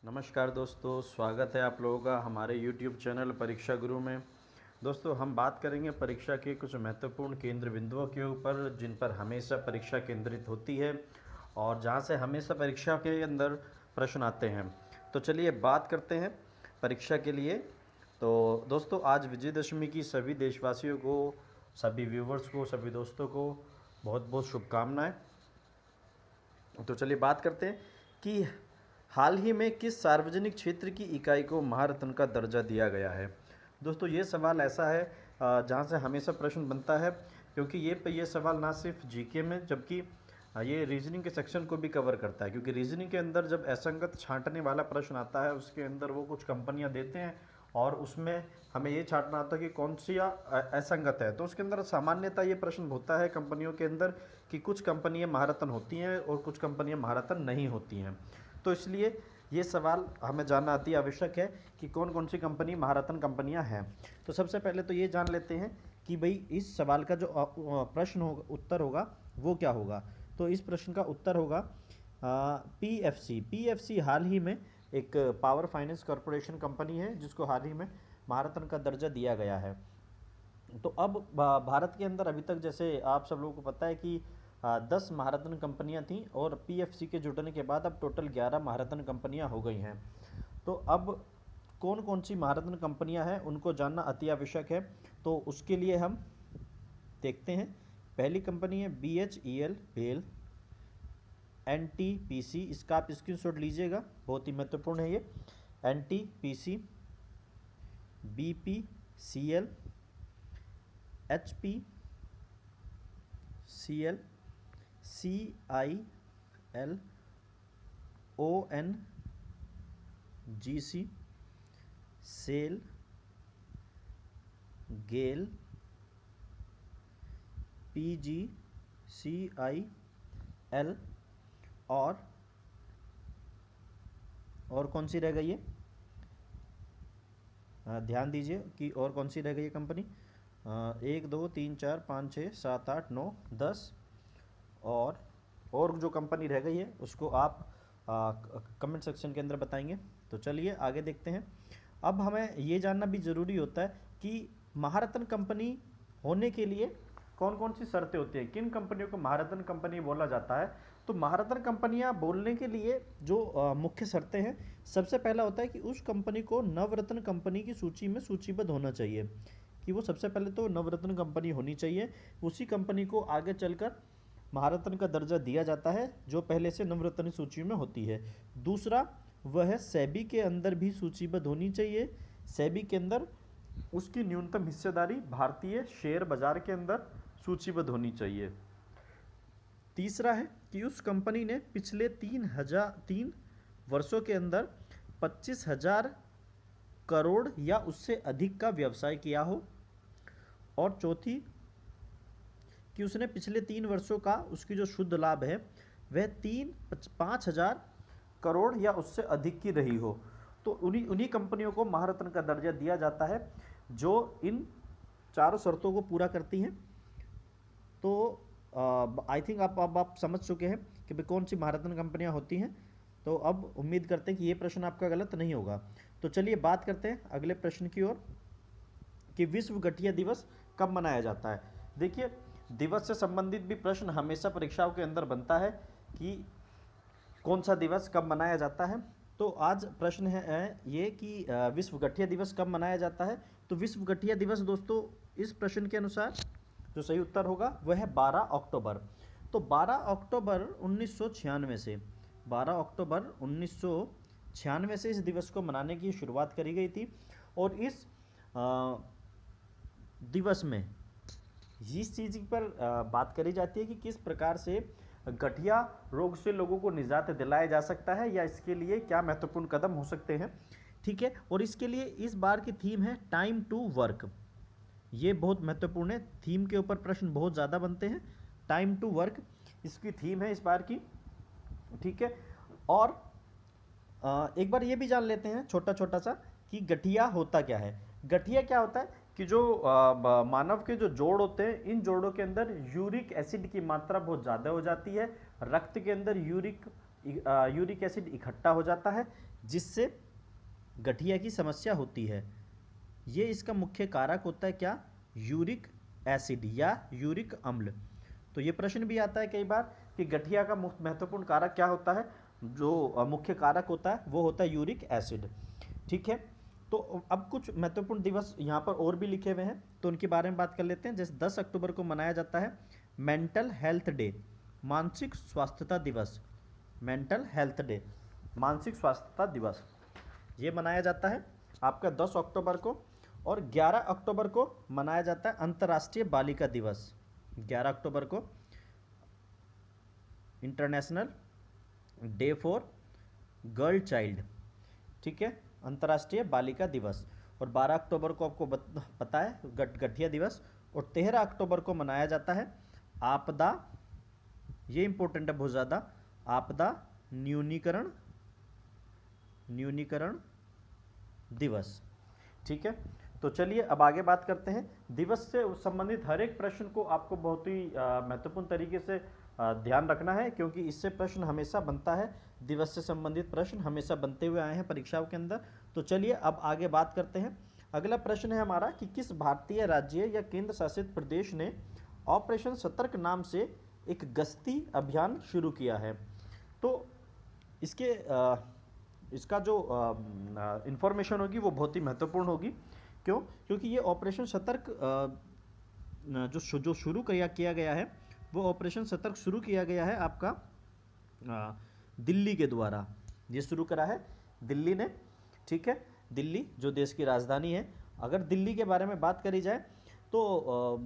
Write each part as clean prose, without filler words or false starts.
नमस्कार दोस्तों, स्वागत है आप लोगों का हमारे YouTube चैनल परीक्षा गुरु में। दोस्तों, हम बात करेंगे परीक्षा के कुछ महत्वपूर्ण केंद्र बिंदुओं के ऊपर जिन पर हमेशा परीक्षा केंद्रित होती है और जहां से हमेशा परीक्षा के अंदर प्रश्न आते हैं। तो चलिए बात करते हैं परीक्षा के लिए। तो दोस्तों, आज विजयदशमी की सभी देशवासियों को, सभी व्यूवर्स को, सभी दोस्तों को बहुत बहुत शुभकामनाएं। तो चलिए बात करते हैं कि हाल ही में किस सार्वजनिक क्षेत्र की इकाई को महारत्न का दर्जा दिया गया है। दोस्तों, ये सवाल ऐसा है जहाँ से हमेशा प्रश्न बनता है, क्योंकि ये सवाल ना सिर्फ जीके में जबकि ये रीजनिंग के सेक्शन को भी कवर करता है। क्योंकि रीजनिंग के अंदर जब असंगत छांटने वाला प्रश्न आता है, उसके अंदर वो कुछ कंपनियां देते हैं और उसमें हमें ये छांटना होता है कि कौन सी असंगत है। तो उसके अंदर सामान्यतः ये प्रश्न होता है कंपनियों के अंदर कि कुछ कंपनियां महारत्न होती हैं और कुछ कंपनियां महारत्न नहीं होती हैं। तो इसलिए ये सवाल हमें जानना अति आवश्यक है कि कौन कौन सी कंपनी महारत्न कंपनियां हैं। तो सबसे पहले तो ये जान लेते हैं कि भाई इस सवाल का जो प्रश्न होगा, उत्तर होगा वो क्या होगा। तो इस प्रश्न का उत्तर होगा पीएफसी। पीएफसी हाल ही में एक पावर फाइनेंस कॉरपोरेशन कंपनी है जिसको हाल ही में महारत्न का दर्जा दिया गया है। तो अब भारत के अंदर अभी तक, जैसे आप सब लोगों को पता है कि 10 महारत्न कंपनियां थीं और पीएफसी के जुड़ने के बाद अब टोटल 11 महारत्न कंपनियां हो गई हैं। तो अब कौन कौन सी महारत्न कंपनियां हैं उनको जानना अति आवश्यक है। तो उसके लिए हम देखते हैं। पहली कंपनी है BHEL बेल। NTPC, इसका आप स्क्रीनशॉट लीजिएगा, बहुत ही महत्वपूर्ण है ये। NTPC, BPCL, HPCL, CIL, ONGC, SAIL, GAIL, PGCIL और कौन सी रह गई है? ध्यान दीजिए कि और कौन सी रह गई है कंपनी। 1 2 3 4 5 6 7 8 9 10 और जो कंपनी रह गई है उसको आप कमेंट सेक्शन के अंदर बताएंगे। तो चलिए आगे देखते हैं। अब हमें ये जानना भी ज़रूरी होता है कि महारत्न कंपनी होने के लिए कौन कौन सी शर्तें होती हैं, किन कंपनियों को महारत्न कंपनी बोला जाता है। तो महारत्न कंपनियां बोलने के लिए जो मुख्य शर्तें हैं, सबसे पहला होता है कि उस कंपनी को नवरत्न कंपनी की सूची में सूचीबद्ध होना चाहिए, कि वो सबसे पहले तो नवरत्न कंपनी होनी चाहिए। उसी कंपनी को आगे चलकर महारत्न का दर्जा दिया जाता है जो पहले से नवरत्न सूची में होती है। दूसरा, वह सेबी के अंदर भी सूचीबद्ध होनी चाहिए। सेबी के अंदर उसकी न्यूनतम हिस्सेदारी भारतीय शेयर बाजार के अंदर सूचीबद्ध होनी चाहिए। तीसरा है कि उस कंपनी ने पिछले 3 वर्षों के अंदर 25,000 करोड़ या उससे अधिक का व्यवसाय किया हो। और चौथी, कि उसने पिछले 3 वर्षों का उसकी जो शुद्ध लाभ है वह 5,000 करोड़ या उससे अधिक की रही हो। तो उन्हीं कंपनियों को महारत्न का दर्जा दिया जाता है जो इन चारों शर्तों को पूरा करती हैं। तो आई थिंक आप समझ चुके हैं कि भाई कौन सी महारत्न कंपनियां होती हैं। तो अब उम्मीद करते हैं कि ये प्रश्न आपका गलत नहीं होगा। तो चलिए बात करते हैं अगले प्रश्न की ओर कि विश्व गठिया दिवस कब मनाया जाता है। देखिए, दिवस से संबंधित भी प्रश्न हमेशा परीक्षाओं के अंदर बनता है कि कौन सा दिवस कब मनाया जाता है। तो आज प्रश्न है ये कि विश्व गठिया दिवस कब मनाया जाता है। तो विश्व गठिया दिवस दोस्तों, इस प्रश्न के अनुसार जो सही उत्तर होगा वह है 12 अक्टूबर। तो 12 अक्टूबर 1996 से 12 अक्टूबर 1996 से इस दिवस को मनाने की शुरुआत करी गई थी। और इस दिवस में इस चीज़ पर बात करी जाती है कि किस प्रकार से गठिया रोग से लोगों को निजात दिलाया जा सकता है या इसके लिए क्या महत्वपूर्ण कदम हो सकते हैं। ठीक है, और इसके लिए इस बार की थीम है टाइम टू वर्क। ये बहुत महत्वपूर्ण है, थीम के ऊपर प्रश्न बहुत ज़्यादा बनते हैं। टाइम टू वर्क इसकी थीम है इस बार की। ठीक है, और एक बार ये भी जान लेते हैं छोटा छोटा सा कि गठिया होता क्या है। गठिया क्या होता है कि जो मानव के जो जोड़ होते हैं, इन जोड़ों के अंदर यूरिक एसिड की मात्रा बहुत ज़्यादा हो जाती है। रक्त के अंदर यूरिक यूरिक एसिड इकट्ठा हो जाता है, जिससे गठिया की समस्या होती है। ये इसका मुख्य कारक होता है क्या? यूरिक एसिड या यूरिक अम्ल। तो ये प्रश्न भी आता है कई बार कि गठिया का महत्वपूर्ण कारक क्या होता है? जो मुख्य कारक होता है वो होता है यूरिक एसिड। ठीक है, तो अब कुछ महत्वपूर्ण दिवस यहाँ पर और भी लिखे हुए हैं, तो उनके बारे में बात कर लेते हैं। जैसे 10 अक्टूबर को मनाया जाता है मेंटल हेल्थ डे, मानसिक स्वास्थ्यता दिवस। मेंटल हेल्थ डे, मानसिक स्वास्थ्यता दिवस, ये मनाया जाता है आपका 10 अक्टूबर को। और 11 अक्टूबर को मनाया जाता है अंतर्राष्ट्रीय बालिका दिवस। 11 अक्टूबर को international day for girl child. ठीक है, अंतर्राष्ट्रीय बालिका दिवस। और 12 अक्टूबर को आपको पता है गठिया दिवस। और 13 अक्टूबर को मनाया जाता है आपदा, ये इंपॉर्टेंट है बहुत ज़्यादा, आपदा न्यूनीकरण दिवस। ठीक है, तो चलिए अब आगे बात करते हैं। दिवस से संबंधित हर एक प्रश्न को आपको बहुत ही महत्वपूर्ण तरीके से ध्यान रखना है, क्योंकि इससे प्रश्न हमेशा बनता है। दिवस से संबंधित प्रश्न हमेशा बनते हुए आए हैं परीक्षाओं के अंदर। तो चलिए अब आगे बात करते हैं। अगला प्रश्न है हमारा कि किस भारतीय राज्य या केंद्र शासित प्रदेश ने ऑपरेशन सतर्क नाम से एक गश्ती अभियान शुरू किया है? तो इसका जो इंफॉर्मेशन होगी वो बहुत ही महत्वपूर्ण होगी। क्यों? क्योंकि ये ऑपरेशन सतर्क जो शुरू किया गया है, वो ऑपरेशन सतर्क शुरू किया गया है आपका दिल्ली के द्वारा। ये शुरू करा है दिल्ली ने। ठीक है, दिल्ली जो देश की राजधानी है। अगर दिल्ली के बारे में बात करी जाए तो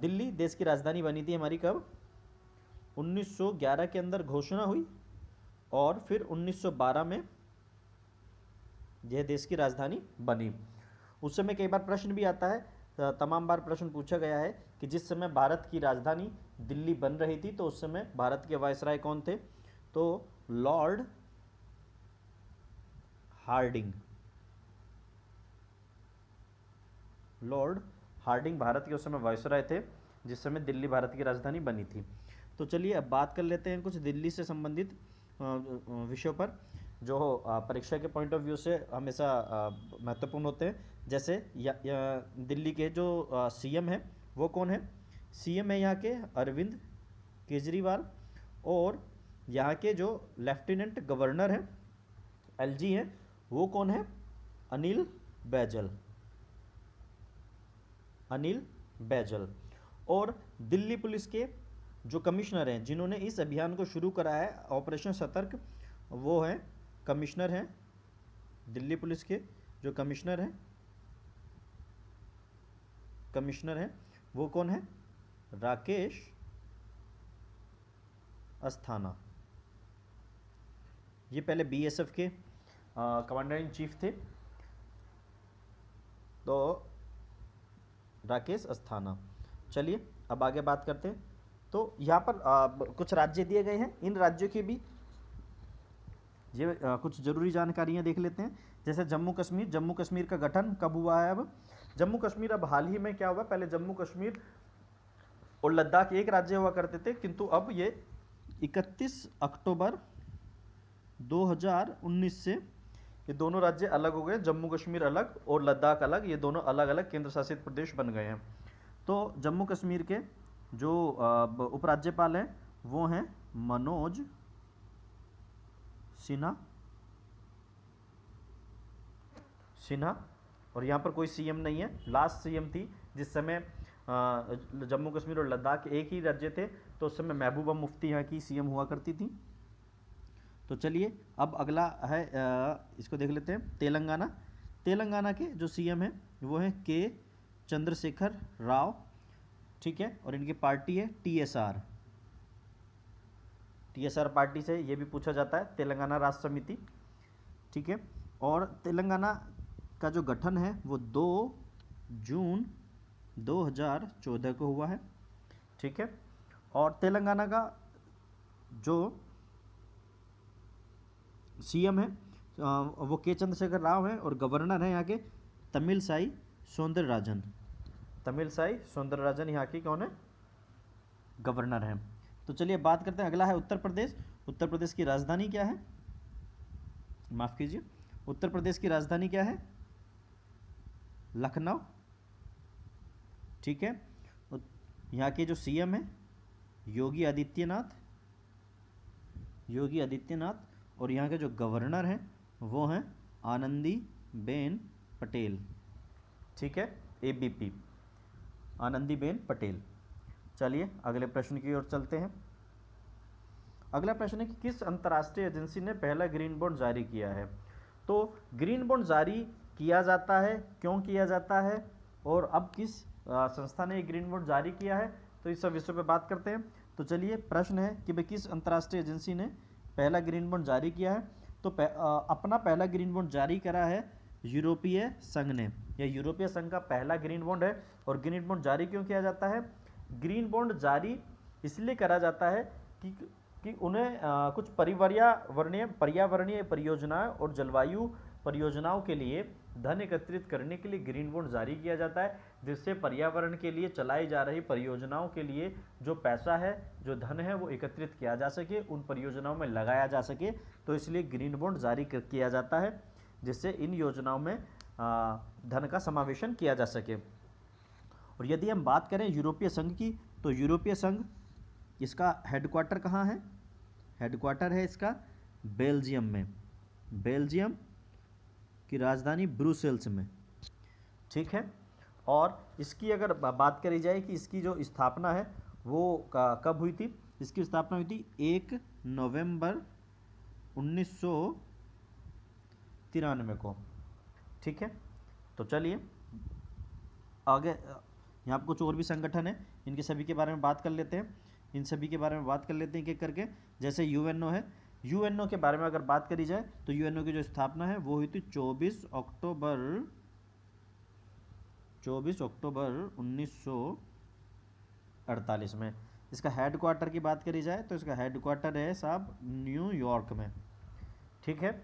दिल्ली देश की राजधानी बनी थी हमारी कब? 1911 के अंदर घोषणा हुई, और फिर 1912 में यह देश की राजधानी बनी। उस समय कई बार प्रश्न भी आता है, तमाम बार प्रश्न पूछा गया है कि जिस समय भारत की राजधानी दिल्ली बन रही थी तो उस समय भारत के वायसराय कौन थे? तो लॉर्ड हार्डिंग। लॉर्ड हार्डिंग भारत के उस समय वायसराय थे, जिस समय दिल्ली भारत की राजधानी बनी थी। तो चलिए अब बात कर लेते हैं कुछ दिल्ली से संबंधित विषयों पर, जो परीक्षा के पॉइंट ऑफ व्यू से हमेशा महत्वपूर्ण होते हैं। जैसे दिल्ली के जो सीएम हैं वो कौन है? सीएम है यहाँ के अरविंद केजरीवाल, और यहाँ के जो लेफ्टिनेंट गवर्नर हैं, एलजी हैं, वो कौन है? अनिल बैजल। अनिल बैजल। और दिल्ली पुलिस के जो कमिश्नर हैं जिन्होंने इस अभियान को शुरू करा है ऑपरेशन सतर्क, वो हैं कमिश्नर हैं दिल्ली पुलिस के जो कमिश्नर हैं वो कौन है? राकेश अस्थाना। ये पहले बीएसएफ के कमांडर इन चीफ थे, तो राकेश अस्थाना। चलिए अब आगे बात करते हैं। तो यहाँ पर कुछ राज्य दिए गए हैं, इन राज्यों के भी ये कुछ जरूरी जानकारियाँ देख लेते हैं। जैसे जम्मू कश्मीर। जम्मू कश्मीर का गठन कब हुआ है? अब जम्मू कश्मीर अब हाल ही में क्या हुआ, पहले जम्मू कश्मीर और लद्दाख एक राज्य हुआ करते थे, किंतु अब ये 31 अक्टूबर 2019 से ये दोनों राज्य अलग हो गए। जम्मू कश्मीर अलग और लद्दाख अलग, ये दोनों अलग अलग केंद्र शासित प्रदेश बन गए हैं। तो जम्मू कश्मीर के जो उपराज्यपाल हैं वो हैं मनोज सिन्हा, और यहाँ पर कोई सीएम नहीं है। लास्ट सीएम थी जिस समय जम्मू कश्मीर और लद्दाख एक ही राज्य थे, तो उस समय महबूबा मुफ्ती यहाँ की सीएम हुआ करती थी। तो चलिए अब अगला है, इसको देख लेते हैं। तेलंगाना। तेलंगाना के जो सीएम हैं वो हैं के चंद्रशेखर राव। ठीक है, और इनकी पार्टी है टीएसआर पार्टी से ये भी पूछा जाता है, तेलंगाना राष्ट्र समिति। ठीक है, और तेलंगाना का जो गठन है वो 2 जून 2014 को हुआ है। ठीक है, और तेलंगाना का जो सीएम है वो के चंद्रशेखर राव हैं, और गवर्नर हैं यहाँ के तमिलसाई सौंदरराजन। यहाँ की कौन है? गवर्नर हैं। तो चलिए बात करते हैं। अगला है उत्तर प्रदेश। उत्तर प्रदेश की राजधानी क्या है? माफ़ कीजिए, उत्तर प्रदेश की राजधानी क्या है? लखनऊ। ठीक है। यहाँ के जो सीएम है योगी आदित्यनाथ, योगी आदित्यनाथ, और यहाँ के जो गवर्नर हैं वो हैं आनंदी बेन पटेल। ठीक है, एबीपी, आनंदी बेन पटेल। चलिए अगले प्रश्न की ओर चलते हैं। अगला प्रश्न है कि किस अंतर्राष्ट्रीय एजेंसी ने पहला ग्रीन बॉन्ड जारी किया है? तो ग्रीन बॉन्ड जारी किया जाता है, क्यों किया जाता है, और अब किस संस्था ने ये ग्रीन बॉन्ड जारी किया है, तो इस सब विषय पे बात करते हैं। तो चलिए प्रश्न है कि भाई किस अंतर्राष्ट्रीय एजेंसी ने पहला ग्रीन बॉन्ड जारी किया है? तो अपना पहला ग्रीन बॉन्ड जारी करा है यूरोपीय संघ ने। यह यूरोपीय संघ का पहला ग्रीन बॉन्ड है। और ग्रीन बॉन्ड जारी क्यों किया जाता है? ग्रीन बॉन्ड जारी इसलिए करा जाता है कि उन्हें कुछ पर्यावरणीय परियोजनाएं और जलवायु परियोजनाओं के लिए धन एकत्रित करने के लिए ग्रीन बॉन्ड जारी किया जाता है, जिससे पर्यावरण के लिए चलाई जा रही परियोजनाओं के लिए जो पैसा है, जो धन है, वो एकत्रित किया जा सके, उन परियोजनाओं में लगाया जा सके। तो इसलिए ग्रीन बॉन्ड जारी किया जाता है, जिससे इन योजनाओं में धन का समावेशन किया जा सके। और यदि हम बात करें यूरोपीय संघ की, तो यूरोपीय संघ, इसका हेडक्वार्टर कहाँ है? हेडक्वार्टर है इसका बेल्जियम में, बेल्जियम की राजधानी ब्रुसेल्स में। ठीक है। और इसकी अगर बात करी जाए कि इसकी जो स्थापना है वो कब हुई थी? इसकी स्थापना हुई थी 1 नवंबर 1993 को। ठीक है। तो चलिए आगे, यहाँ पर कुछ और भी संगठन है, इनके सभी के बारे में बात कर लेते हैं। इन सभी के बारे में बात कर लेते हैं एक एक करके। जैसे यूएनओ है, यूएनओ के बारे में अगर बात करी जाए तो यूएनओ की जो स्थापना है वो हुई थी 24 अक्टूबर 1948 में। इसका हेडक्वार्टर की बात करी जाए तो इसका हेडक्वार्टर है साहब न्यूयॉर्क में। ठीक है।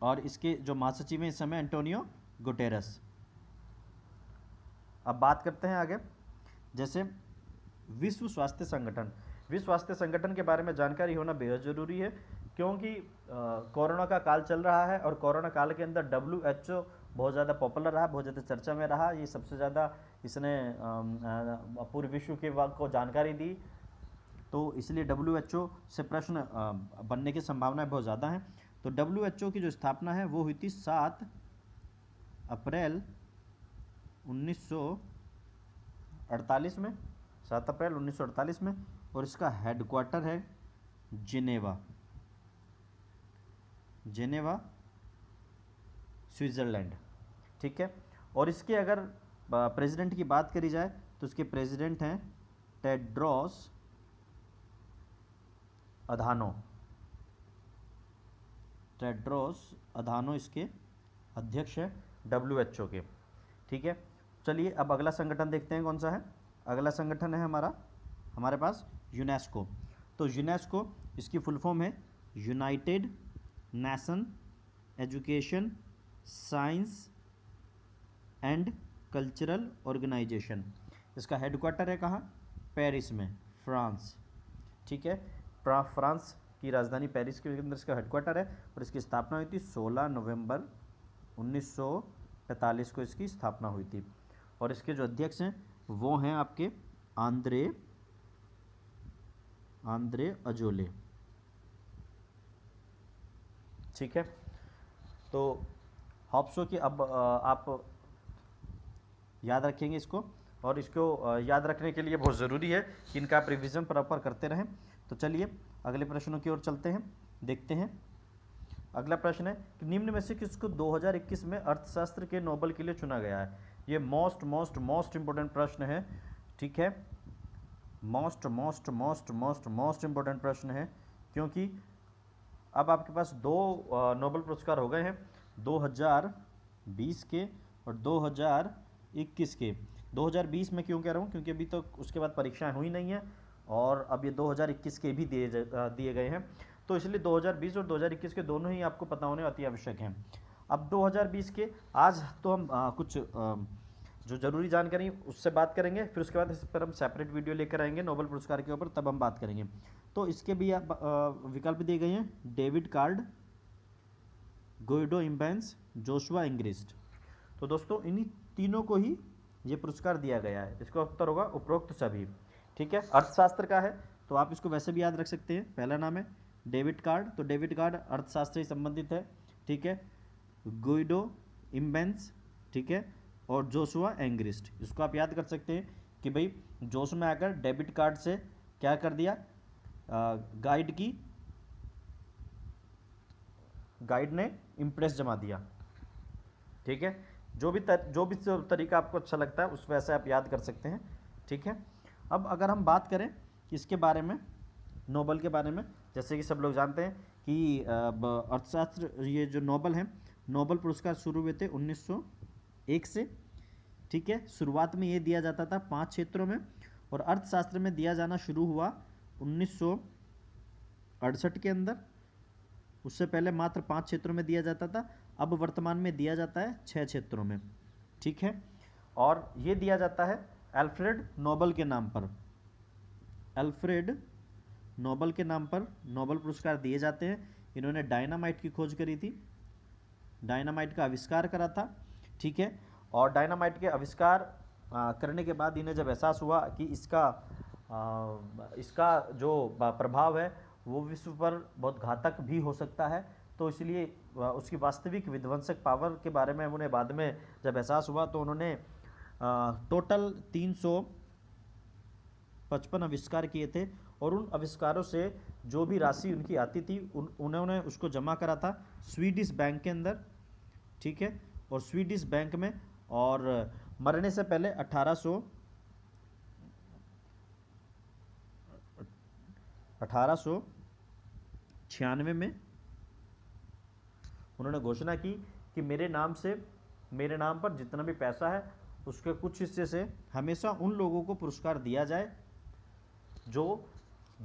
और इसके जो महासचिव हैं इस समय एंटोनियो गुटेरस। अब बात करते हैं आगे। जैसे विश्व स्वास्थ्य संगठन, विश्व स्वास्थ्य संगठन के बारे में जानकारी होना बेहद ज़रूरी है, क्योंकि कोरोना का काल चल रहा है और कोरोना काल के अंदर WHO बहुत ज़्यादा पॉपुलर रहा, बहुत ज़्यादा चर्चा में रहा। ये सबसे ज़्यादा इसने पूरे विश्व के को जानकारी दी, तो इसलिए WHO से प्रश्न बनने की संभावनाएं बहुत ज़्यादा हैं। तो WHO की जो स्थापना है वो हुई थी 7 अप्रैल 1948 में, 7 अप्रैल 1948 में। और इसका हेडक्वार्टर है जिनेवा, जिनेवा स्विट्ज़रलैंड। ठीक है। और इसके अगर प्रेसिडेंट की बात करी जाए तो इसके प्रेसिडेंट हैं टेड्रोस अधानो, टेड्रोस अधानो इसके अध्यक्ष हैं WHO के। ठीक है। चलिए अब अगला संगठन देखते हैं कौन सा है। अगला संगठन है हमारे पास यूनेस्को। तो यूनेस्को, इसकी फुल फॉर्म है United Nation Education Science and Cultural Organisation. इसका हेडक्वार्टर है कहाँ? पेरिस में, फ्रांस। ठीक है। फ्रांस की राजधानी पेरिस के अंदर इसका हेडक्वार्टर है। और इसकी स्थापना हुई थी 16 नवंबर 1945 को इसकी स्थापना हुई थी। और इसके जो अध्यक्ष हैं वो हैं आपके आंद्रे अजोले। ठीक है। तो होप्सो कि अब आप याद रखेंगे इसको, और इसको याद रखने के लिए बहुत ज़रूरी है कि इनका आप रिविज़न प्रॉपर करते रहें। तो चलिए अगले प्रश्नों की ओर चलते हैं, देखते हैं। अगला प्रश्न है कि निम्न में से किसको 2021 में अर्थशास्त्र के नोबेल के लिए चुना गया है? ये मोस्ट इम्पोर्टेंट प्रश्न है। ठीक है। मोस्ट इम्पोर्टेंट प्रश्न है, क्योंकि अब आपके पास 2 नोबेल पुरस्कार हो गए हैं, 2020 के और 2021 के। 2020 में क्यों कह रहा हूँ? क्योंकि अभी तो उसके बाद परीक्षाएं हुई नहीं हैं, और अब ये 2021 के भी दिए गए हैं। तो इसलिए 2020 और 2021 के दोनों ही आपको पता होने अति आवश्यक हैं। अब 2020 के आज तो हम कुछ जो ज़रूरी जानकारी उससे बात करेंगे, फिर उसके बाद इस पर हम सेपरेट वीडियो लेकर आएंगे नोबेल पुरस्कार के ऊपर, तब हम बात करेंगे। तो इसके भी विकल्प दिए गए हैं, David Card, Guido Imbens, Joshua Angrist. तो दोस्तों इन्हीं तीनों को ही ये पुरस्कार दिया गया है। इसका उत्तर होगा उपरोक्त सभी। ठीक है, अर्थशास्त्र का है तो आप इसको वैसे भी याद रख सकते हैं। पहला नाम है डेविड कार्ड, तो डेविड कार्ड अर्थशास्त्र से संबंधित है। ठीक है, गुइडो इम्बेंस, ठीक है, और जोशुआ एंग्रिस्ट, इसको आप याद कर सकते हैं कि भाई जोश में आकर डेबिट कार्ड से क्या कर दिया, गाइड ने इम्प्रेस जमा दिया। ठीक है, जो भी तरीका आपको अच्छा लगता है उस वैसे आप याद कर सकते हैं। ठीक है, अब अगर हम बात करें इसके बारे में, नोबल के बारे में, जैसे कि सब लोग जानते हैं कि अर्थशास्त्र, ये जो नोबल है, नोबल पुरस्कार शुरू हुए थे 1901 से। ठीक है, शुरुआत में ये दिया जाता था 5 क्षेत्रों में, और अर्थशास्त्र में दिया जाना शुरू हुआ 1968 के अंदर। उससे पहले मात्र 5 क्षेत्रों में दिया जाता था, अब वर्तमान में दिया जाता है 6 क्षेत्रों में। ठीक है, और ये दिया जाता है अल्फ्रेड नोबल के नाम पर। अल्फ्रेड नोबल के नाम पर नोबल पुरस्कार दिए जाते हैं। इन्होंने डायनामाइट की खोज करी थी, डायनामाइट का आविष्कार करा था। ठीक है, और डायनामाइट के आविष्कार करने के बाद इन्हें जब एहसास हुआ कि इसका जो प्रभाव है वो विश्व पर बहुत घातक भी हो सकता है, तो इसलिए उसकी वास्तविक विध्वंसक पावर के बारे में उन्हें बाद में जब एहसास हुआ तो उन्होंने टोटल 355 आविष्कार किए थे, और उन आविष्कारों से जो भी राशि उनकी आती थी उन्होंने उसको जमा करा था स्वीडिश बैंक के अंदर। ठीक है, और स्वीडिश बैंक में, और मरने से पहले 1896 में उन्होंने घोषणा की कि मेरे नाम पर जितना भी पैसा है उसके कुछ हिस्से से हमेशा उन लोगों को पुरस्कार दिया जाए जो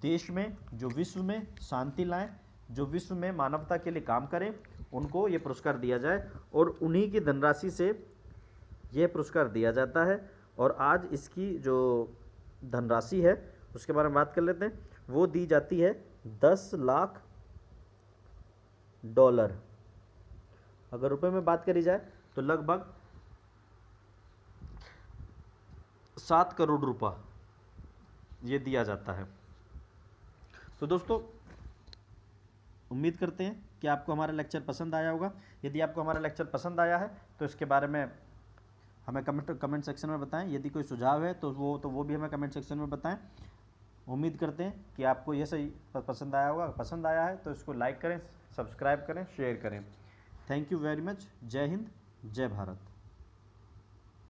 देश में, जो विश्व में शांति लाएं, जो विश्व में मानवता के लिए काम करें, उनको ये पुरस्कार दिया जाए, और उन्हीं की धनराशि से यह पुरस्कार दिया जाता है। और आज इसकी जो धनराशि है उसके बारे में बात कर लेते हैं। वो दी जाती है $10 लाख। अगर रुपए में बात करी जाए तो लगभग 7 करोड़ रुपया ये दिया जाता है। तो दोस्तों उम्मीद करते हैं कि आपको हमारा लेक्चर पसंद आया होगा। यदि आपको हमारा लेक्चर पसंद आया है तो इसके बारे में हमें कमेंट सेक्शन में बताएं। यदि कोई सुझाव है तो वो भी हमें कमेंट सेक्शन में बताएं। उम्मीद करते हैं कि आपको ये सही पसंद आया होगा। पसंद आया है तो इसको लाइक करें, सब्सक्राइब करें, शेयर करें। Thank you very much. जय हिंद, जय भारत।